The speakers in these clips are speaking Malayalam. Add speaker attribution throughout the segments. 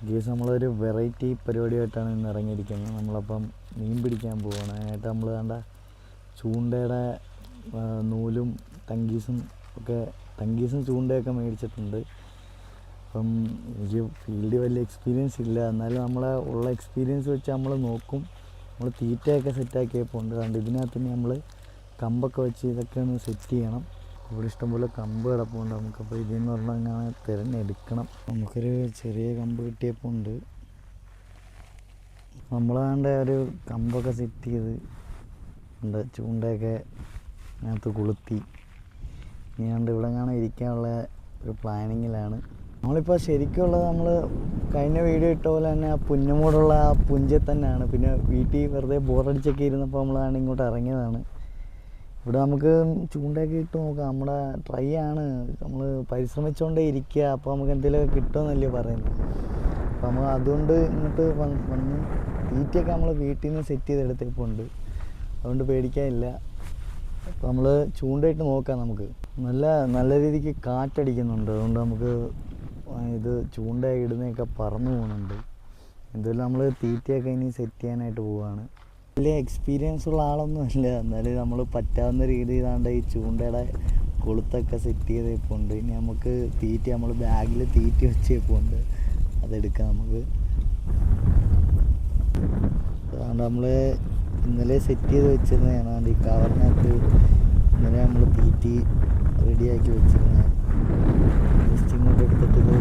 Speaker 1: ഗീസ് നമ്മളൊരു വെറൈറ്റി പരിപാടിയായിട്ടാണ് ഇന്ന് ഇറങ്ങിയിരിക്കുന്നത്. നമ്മളപ്പം മീൻ പിടിക്കാൻ പോവുകയാണ്. അതിനായിട്ട് നമ്മൾ കണ്ട ചൂണ്ടയുടെ നൂലും തങ്കീസും ചൂണ്ടയൊക്കെ മേടിച്ചിട്ടുണ്ട്. അപ്പം എനിക്ക് ഫീൽഡിൽ വലിയ എക്സ്പീരിയൻസ് ഇല്ല, എന്നാലും നമ്മളെ ഉള്ള എക്സ്പീരിയൻസ് വെച്ച് നമ്മൾ നോക്കും. നമ്മൾ തീറ്റയൊക്കെ സെറ്റാക്കിയപ്പോൾ ഉണ്ട്. അതുകൊണ്ട് ഇതിനകത്ത് നമ്മൾ കമ്പൊക്കെ വെച്ച് ഇതൊക്കെ ഒന്ന് സെറ്റ് ചെയ്യണം. ഇവിടെ ഇഷ്ടംപോലെ കമ്പ് കിടപ്പുണ്ട്. നമുക്കപ്പോൾ ഇതിന്ന് പറഞ്ഞാൽ അങ്ങനെ തിരഞ്ഞെടുക്കണം. നമുക്കൊരു ചെറിയ കമ്പ് കിട്ടിയപ്പോൾ ഉണ്ട്. നമ്മളാണ്ട് ഒരു കമ്പൊക്കെ സെറ്റ് ചെയ്ത് ഉണ്ട്. ചൂണ്ടയൊക്കെ അതിനകത്ത് കൊളുത്തി ഇനിയാണ്ട് ഇവിടെ കാണാൻ ഇരിക്കാനുള്ള ഒരു പ്ലാനിങ്ങിലാണ്. നമ്മളിപ്പോൾ ശരിക്കുള്ളത് നമ്മൾ കഴിഞ്ഞ വീഡിയോ ഇട്ട പോലെ തന്നെ ആ പുന്നമൂടുള്ള ആ പുഞ്ചയിൽ തന്നെയാണ്. പിന്നെ വീട്ടിൽ വെറുതെ ബോറടിച്ചൊക്കെ ഇരുന്നപ്പോൾ നമ്മളാണ്ട് ഇങ്ങോട്ട് ഇറങ്ങിയതാണ്. ഇവിടെ നമുക്ക് ചൂണ്ടയൊക്കെ ഇട്ട് നോക്കാം. നമ്മുടെ ട്രൈ ആണ്, നമ്മൾ പരിശ്രമിച്ചുകൊണ്ടേ ഇരിക്കുക. അപ്പോൾ നമുക്ക് എന്തെങ്കിലുമൊക്കെ കിട്ടുമെന്നല്ലേ പറയുന്നത്. അപ്പോൾ നമ്മൾ അതുകൊണ്ട് ഇങ്ങോട്ട് വന്ന് തീറ്റയൊക്കെ നമ്മൾ വീട്ടിൽ നിന്ന് സെറ്റ് ചെയ്തെടുത്തപ്പോൾ ഉണ്ട്. അതുകൊണ്ട് പേടിക്കാനില്ല. അപ്പോൾ നമ്മൾ ചൂണ്ടയിട്ട് നോക്കാം. നമുക്ക് നല്ല രീതിക്ക് കാറ്റടിക്കുന്നുണ്ട്. അതുകൊണ്ട് നമുക്ക് ഇത് ചൂണ്ട ഇടുന്നതൊക്കെ പറന്നു പോകുന്നുണ്ട്. എന്തായാലും നമ്മൾ തീറ്റയൊക്കെ ഇനി സെറ്റ് ചെയ്യാനായിട്ട് പോവുകയാണ്. വലിയ എക്സ്പീരിയൻസ് ഉള്ള ആളൊന്നും അല്ല, എന്നാലും നമ്മൾ പറ്റാവുന്ന രീതിയിലാണ്ട് ഈ ചൂണ്ടയുടെ കൊളുത്തൊക്കെ സെറ്റ് ചെയ്തപ്പോൾ ഉണ്ട്. ഇനി നമുക്ക് നമ്മൾ ബാഗിൽ തീറ്റ വെച്ചപ്പോൾ ഉണ്ട്, അതെടുക്കാം നമുക്ക്. അതുകൊണ്ട് നമ്മൾ ഇന്നലെ സെറ്റ് ചെയ്ത് വെച്ചിരുന്നതാണ്. അതുകൊണ്ട് ഈ കവറിനകത്ത് ഇന്നലെ നമ്മൾ തീറ്റി റെഡിയാക്കി വെച്ചിരുന്നത്. ജസ്റ്റ് ഇങ്ങോട്ട് എടുത്തിട്ട്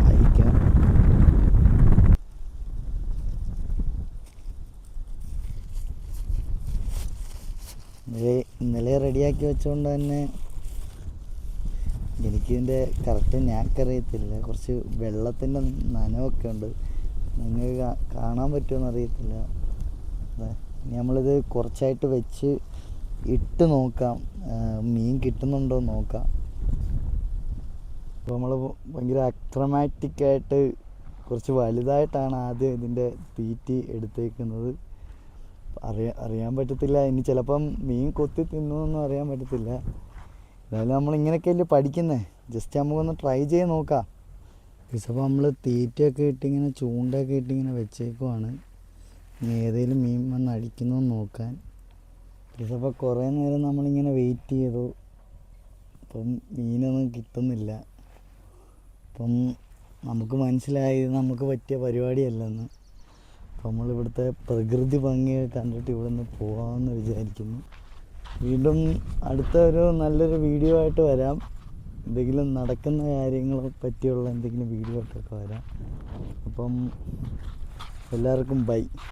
Speaker 1: അയക്കാം. ഇന്നലെ റെഡിയാക്കി വെച്ചുകൊണ്ട് തന്നെ എനിക്കിതിൻ്റെ കറക്റ്റ് ഞാക്കറിയത്തില്ല. കുറച്ച് വെള്ളത്തിൻ്റെ നനവൊക്കെ ഉണ്ട്, നിങ്ങൾക്ക് കാണാൻ പറ്റുമെന്ന് അറിയത്തില്ല. ഇനി നമ്മളിത് കുറച്ചായിട്ട് വെച്ച് ഇട്ട് നോക്കാം, മീൻ കിട്ടുന്നുണ്ടോ എന്ന് നോക്കാം. അപ്പോൾ നമ്മൾ ഭയങ്കര അക്രമാറ്റിക്കായിട്ട് കുറച്ച് വലുതായിട്ടാണ് ആദ്യം ഇതിൻ്റെ തീറ്റി എടുത്തേക്കുന്നത്. അറിയാൻ പറ്റത്തില്ല, ഇനി ചിലപ്പം മീൻ കൊത്തി തിന്നുമെന്നും അറിയാൻ പറ്റത്തില്ല. എന്തായാലും നമ്മളിങ്ങനെയൊക്കെയല്ലേ പഠിക്കുന്നത്, ജസ്റ്റ് നമുക്കൊന്ന് ട്രൈ ചെയ്ത് നോക്കാം. അപ്പോൾ നമ്മൾ തീറ്റയൊക്കെ ഇട്ടിങ്ങനെ ചൂണ്ടയൊക്കെ ഇട്ടിങ്ങനെ വെച്ചേക്കുവാണ്. ഇനി ഏതെങ്കിലും മീൻ വന്ന് അടിക്കുന്നതെന്ന് നോക്കാൻ. അപ്പോൾ കുറേ നേരം നമ്മളിങ്ങനെ വെയിറ്റ് ചെയ്തു. അപ്പം മീനൊന്നും കിട്ടുന്നില്ല. അപ്പം നമുക്ക് മനസ്സിലായി നമുക്ക് പറ്റിയ പരിപാടിയല്ലെന്ന്. അപ്പോൾ നമ്മളിവിടുത്തെ പ്രകൃതി ഭംഗിയൊക്കെ കണ്ടിട്ട് ഇവിടെ നിന്ന് പോകാമെന്ന് വിചാരിക്കുന്നു. വീണ്ടും അടുത്തൊരു നല്ലൊരു വീഡിയോ ആയിട്ട് വരാം. എന്തെങ്കിലും നടക്കുന്ന കാര്യങ്ങളെ പറ്റിയുള്ള എന്തെങ്കിലും വീഡിയോ ആയിട്ടൊക്കെ വരാം. അപ്പം എല്ലാവർക്കും ബൈ.